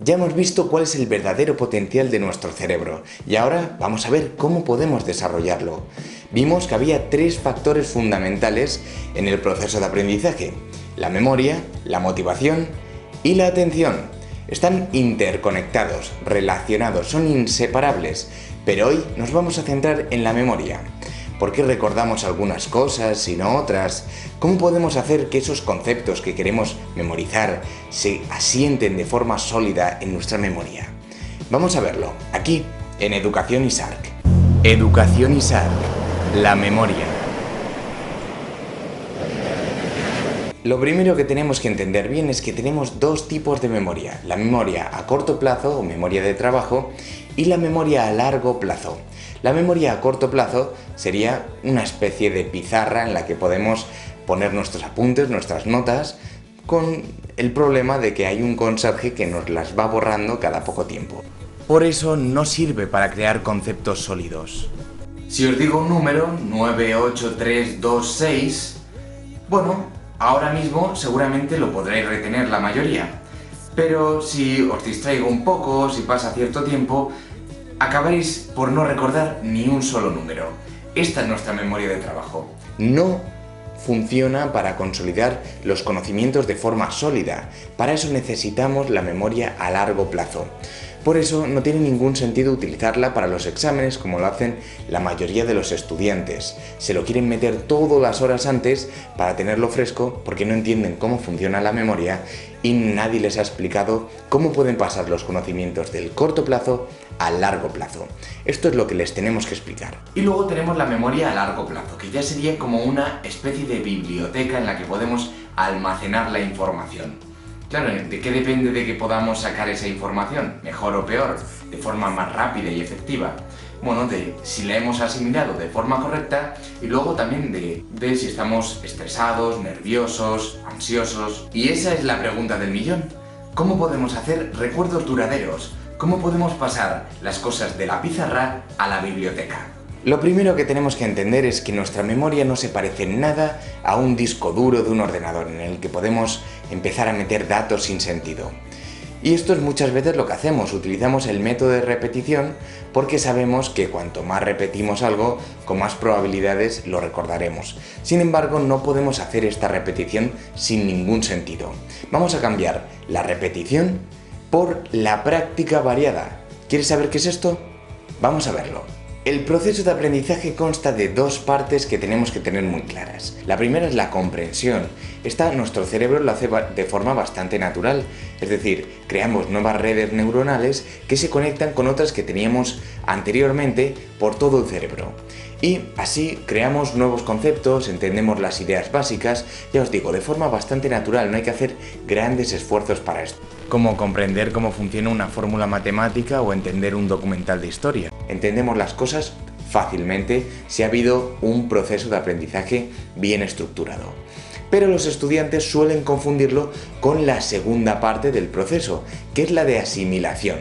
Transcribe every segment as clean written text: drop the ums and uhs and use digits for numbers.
Ya hemos visto cuál es el verdadero potencial de nuestro cerebro y ahora vamos a ver cómo podemos desarrollarlo. Vimos que había tres factores fundamentales en el proceso de aprendizaje: la memoria, la motivación y la atención. Están interconectados, relacionados, son inseparables, pero hoy nos vamos a centrar en la memoria. ¿Por qué recordamos algunas cosas y no otras? ¿Cómo podemos hacer que esos conceptos que queremos memorizar se asienten de forma sólida en nuestra memoria? Vamos a verlo, aquí, en Educación Isarc. Educación Isarc, la memoria. Lo primero que tenemos que entender bien es que tenemos dos tipos de memoria: la memoria a corto plazo o memoria de trabajo y la memoria a largo plazo. La memoria a corto plazo sería una especie de pizarra en la que podemos poner nuestros apuntes, nuestras notas, con el problema de que hay un conserje que nos las va borrando cada poco tiempo. Por eso no sirve para crear conceptos sólidos. Si os digo un número, 98326, bueno, ahora mismo seguramente lo podréis retener la mayoría. Pero si os distraigo un poco, si pasa cierto tiempo, acabaréis por no recordar ni un solo número. Esta es nuestra memoria de trabajo. No funciona para consolidar los conocimientos de forma sólida. Para eso necesitamos la memoria a largo plazo. Por eso no tiene ningún sentido utilizarla para los exámenes como lo hacen la mayoría de los estudiantes. Se lo quieren meter todas las horas antes para tenerlo fresco porque no entienden cómo funciona la memoria y nadie les ha explicado cómo pueden pasar los conocimientos del corto plazo a largo plazo. Esto es lo que les tenemos que explicar. Y luego tenemos la memoria a largo plazo, que ya sería como una especie de biblioteca en la que podemos almacenar la información. Claro, ¿de qué depende de que podamos sacar esa información? ¿Mejor o peor? ¿De forma más rápida y efectiva? Bueno, de si la hemos asimilado de forma correcta y luego también de si estamos estresados, nerviosos, ansiosos. Y esa es la pregunta del millón. ¿Cómo podemos hacer recuerdos duraderos? ¿Cómo podemos pasar las cosas de la pizarra a la biblioteca? Lo primero que tenemos que entender es que nuestra memoria no se parece en nada a un disco duro de un ordenador en el que podemos empezar a meter datos sin sentido. Y esto es muchas veces lo que hacemos: utilizamos el método de repetición porque sabemos que cuanto más repetimos algo, con más probabilidades lo recordaremos. Sin embargo, no podemos hacer esta repetición sin ningún sentido. Vamos a cambiar la repetición por la práctica variada. ¿Quieres saber qué es esto? Vamos a verlo. El proceso de aprendizaje consta de dos partes que tenemos que tener muy claras. La primera es la comprensión. Esta nuestro cerebro lo hace de forma bastante natural, es decir, creamos nuevas redes neuronales que se conectan con otras que teníamos anteriormente por todo el cerebro. Y así creamos nuevos conceptos, entendemos las ideas básicas, ya os digo, de forma bastante natural, no hay que hacer grandes esfuerzos para esto. Como comprender cómo funciona una fórmula matemática o entender un documental de historia. Entendemos las cosas fácilmente si ha habido un proceso de aprendizaje bien estructurado. Pero los estudiantes suelen confundirlo con la segunda parte del proceso, que es la de asimilación.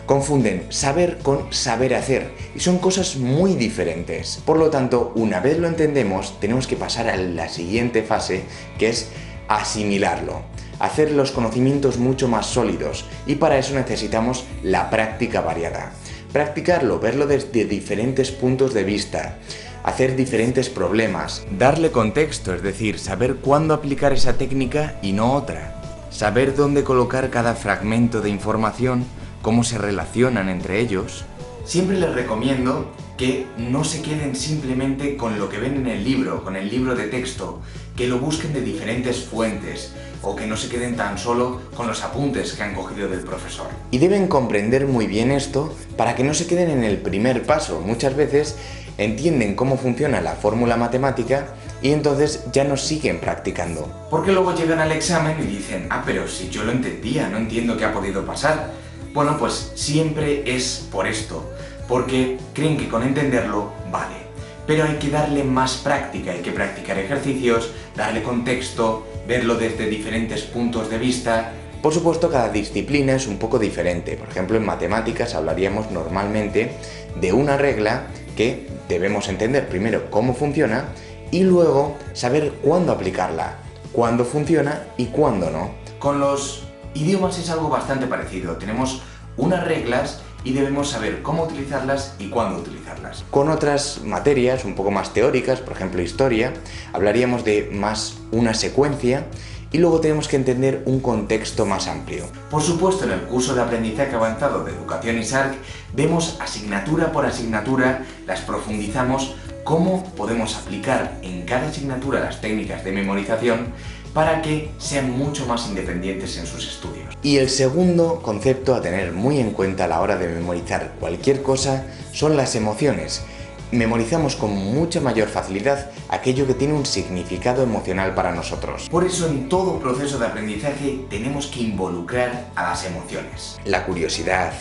Confunden saber con saber hacer y son cosas muy diferentes. Por lo tanto, una vez lo entendemos, tenemos que pasar a la siguiente fase, que es asimilarlo, hacer los conocimientos mucho más sólidos, y para eso necesitamos la práctica variada. Practicarlo, verlo desde diferentes puntos de vista, hacer diferentes problemas, darle contexto, es decir, saber cuándo aplicar esa técnica y no otra, saber dónde colocar cada fragmento de información, cómo se relacionan entre ellos. Siempre les recomiendo que no se queden simplemente con lo que ven en el libro, con el libro de texto, que lo busquen de diferentes fuentes, o que no se queden tan solo con los apuntes que han cogido del profesor. Y deben comprender muy bien esto para que no se queden en el primer paso. Muchas veces entienden cómo funciona la fórmula matemática y entonces ya no siguen practicando. Porque luego llegan al examen y dicen: ah, pero si yo lo entendía, no entiendo qué ha podido pasar. Bueno, pues siempre es por esto, porque creen que con entenderlo vale. Pero hay que darle más práctica, hay que practicar ejercicios, darle contexto, verlo desde diferentes puntos de vista. Por supuesto, cada disciplina es un poco diferente. Por ejemplo, en matemáticas hablaríamos normalmente de una regla que debemos entender primero cómo funciona y luego saber cuándo aplicarla, cuándo funciona y cuándo no. Con los idiomas es algo bastante parecido. Tenemos unas reglas y debemos saber cómo utilizarlas y cuándo utilizarlas. Con otras materias un poco más teóricas, por ejemplo historia, hablaríamos de más una secuencia y luego tenemos que entender un contexto más amplio. Por supuesto, en el curso de aprendizaje avanzado de Educación ISARC vemos asignatura por asignatura, las profundizamos, cómo podemos aplicar en cada asignatura las técnicas de memorización para que sean mucho más independientes en sus estudios. Y el segundo concepto a tener muy en cuenta a la hora de memorizar cualquier cosa son las emociones. Memorizamos con mucha mayor facilidad aquello que tiene un significado emocional para nosotros. Por eso en todo proceso de aprendizaje tenemos que involucrar a las emociones. La curiosidad,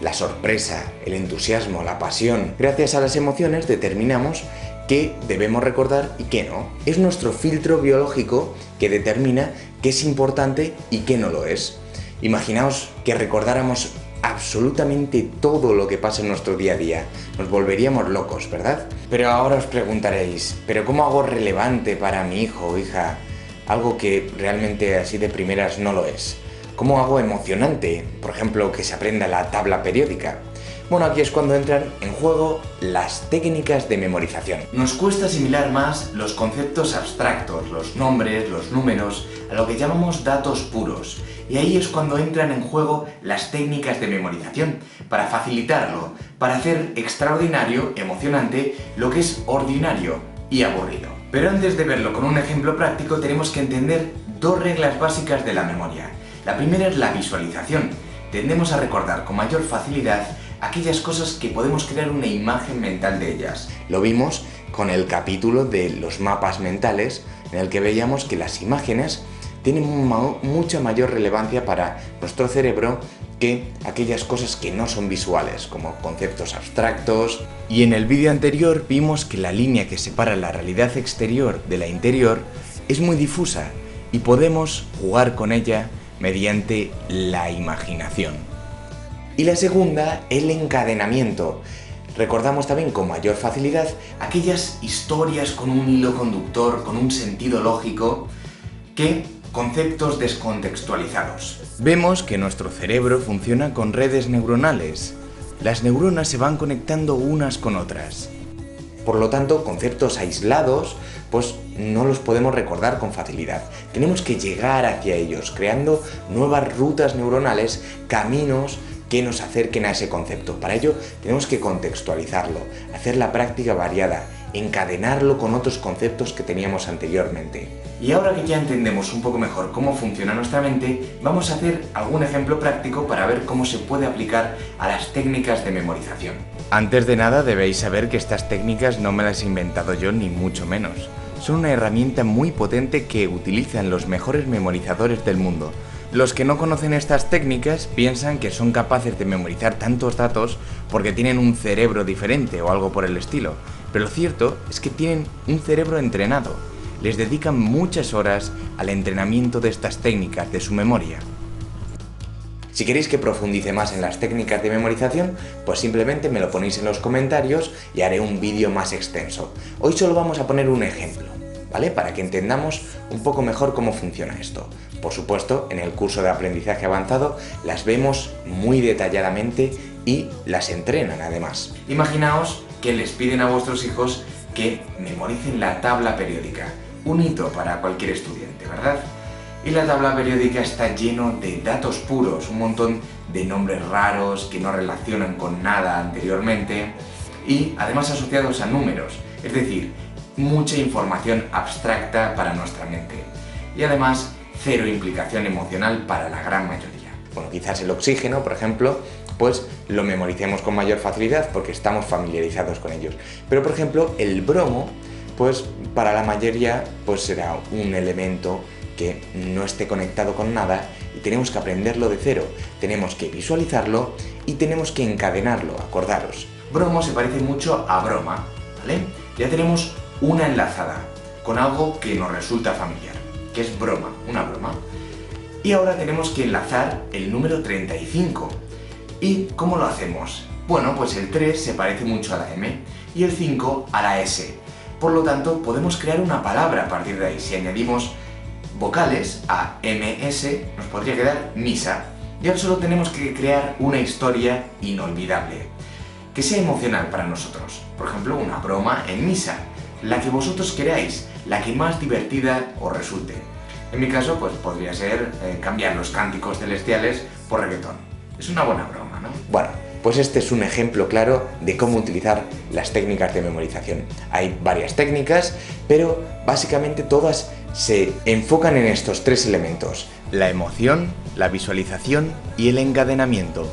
la sorpresa, el entusiasmo, la pasión. Gracias a las emociones determinamos qué debemos recordar y qué no. Es nuestro filtro biológico que determina qué es importante y qué no lo es. Imaginaos que recordáramos absolutamente todo lo que pasa en nuestro día a día. Nos volveríamos locos, ¿verdad? Pero ahora os preguntaréis, ¿pero cómo hago relevante para mi hijo o hija algo que realmente así de primeras no lo es? ¿Cómo hago emocionante, por ejemplo, que se aprenda la tabla periódica? Bueno, aquí es cuando entran en juego las técnicas de memorización. Nos cuesta asimilar más los conceptos abstractos, los nombres, los números, a lo que llamamos datos puros. Y ahí es cuando entran en juego las técnicas de memorización, para facilitarlo, para hacer extraordinario, emocionante, lo que es ordinario y aburrido. Pero antes de verlo con un ejemplo práctico, tenemos que entender dos reglas básicas de la memoria. La primera es la visualización. Tendemos a recordar con mayor facilidad aquellas cosas que podemos crear una imagen mental de ellas. Lo vimos con el capítulo de los mapas mentales, en el que veíamos que las imágenes tienen mucha mayor relevancia para nuestro cerebro que aquellas cosas que no son visuales, como conceptos abstractos. Y en el vídeo anterior vimos que la línea que separa la realidad exterior de la interior es muy difusa y podemos jugar con ella mediante la imaginación. Y la segunda, el encadenamiento. Recordamos también con mayor facilidad aquellas historias con un hilo conductor, con un sentido lógico, que conceptos descontextualizados. Vemos que nuestro cerebro funciona con redes neuronales. Las neuronas se van conectando unas con otras. Por lo tanto, conceptos aislados, pues no los podemos recordar con facilidad. Tenemos que llegar hacia ellos, creando nuevas rutas neuronales, caminos que nos acerquen a ese concepto. Para ello tenemos que contextualizarlo, hacer la práctica variada, encadenarlo con otros conceptos que teníamos anteriormente. Y ahora que ya entendemos un poco mejor cómo funciona nuestra mente, vamos a hacer algún ejemplo práctico para ver cómo se puede aplicar a las técnicas de memorización. Antes de nada debéis saber que estas técnicas no me las he inventado yo ni mucho menos. Son una herramienta muy potente que utilizan los mejores memorizadores del mundo. Los que no conocen estas técnicas piensan que son capaces de memorizar tantos datos porque tienen un cerebro diferente o algo por el estilo. Pero lo cierto es que tienen un cerebro entrenado. Les dedican muchas horas al entrenamiento de estas técnicas, de su memoria. Si queréis que profundice más en las técnicas de memorización, pues simplemente me lo ponéis en los comentarios y haré un vídeo más extenso. Hoy solo vamos a poner un ejemplo, ¿vale? Para que entendamos un poco mejor cómo funciona esto. Por supuesto, en el curso de aprendizaje avanzado las vemos muy detalladamente y las entrenan además. Imaginaos que les piden a vuestros hijos que memoricen la tabla periódica, un hito para cualquier estudiante, ¿verdad? Y la tabla periódica está lleno de datos puros, un montón de nombres raros que no relacionan con nada anteriormente y además asociados a números, es decir, mucha información abstracta para nuestra mente. Y además, cero implicación emocional para la gran mayoría. Bueno, quizás el oxígeno, por ejemplo, pues lo memoricemos con mayor facilidad porque estamos familiarizados con ellos. Pero, por ejemplo, el bromo, pues para la mayoría pues será un elemento que no esté conectado con nada y tenemos que aprenderlo de cero. Tenemos que visualizarlo y tenemos que encadenarlo, acordaros. Bromo se parece mucho a broma, ¿vale? Ya tenemos una enlazada con algo que nos resulta familiar, que es broma, una broma. Y ahora tenemos que enlazar el número 35. ¿Y cómo lo hacemos? Bueno, pues el 3 se parece mucho a la M y el 5 a la S. Por lo tanto, podemos crear una palabra a partir de ahí. Si añadimos vocales, A, M, S, nos podría quedar misa. Y ahora solo tenemos que crear una historia inolvidable, que sea emocional para nosotros. Por ejemplo, una broma en misa, la que vosotros queráis, la que más divertida os resulte. En mi caso, pues podría ser cambiar los cánticos celestiales por reggaetón. Es una buena broma, ¿no? Bueno, pues este es un ejemplo claro de cómo utilizar las técnicas de memorización. Hay varias técnicas, pero básicamente todas se enfocan en estos tres elementos: la emoción, la visualización y el encadenamiento.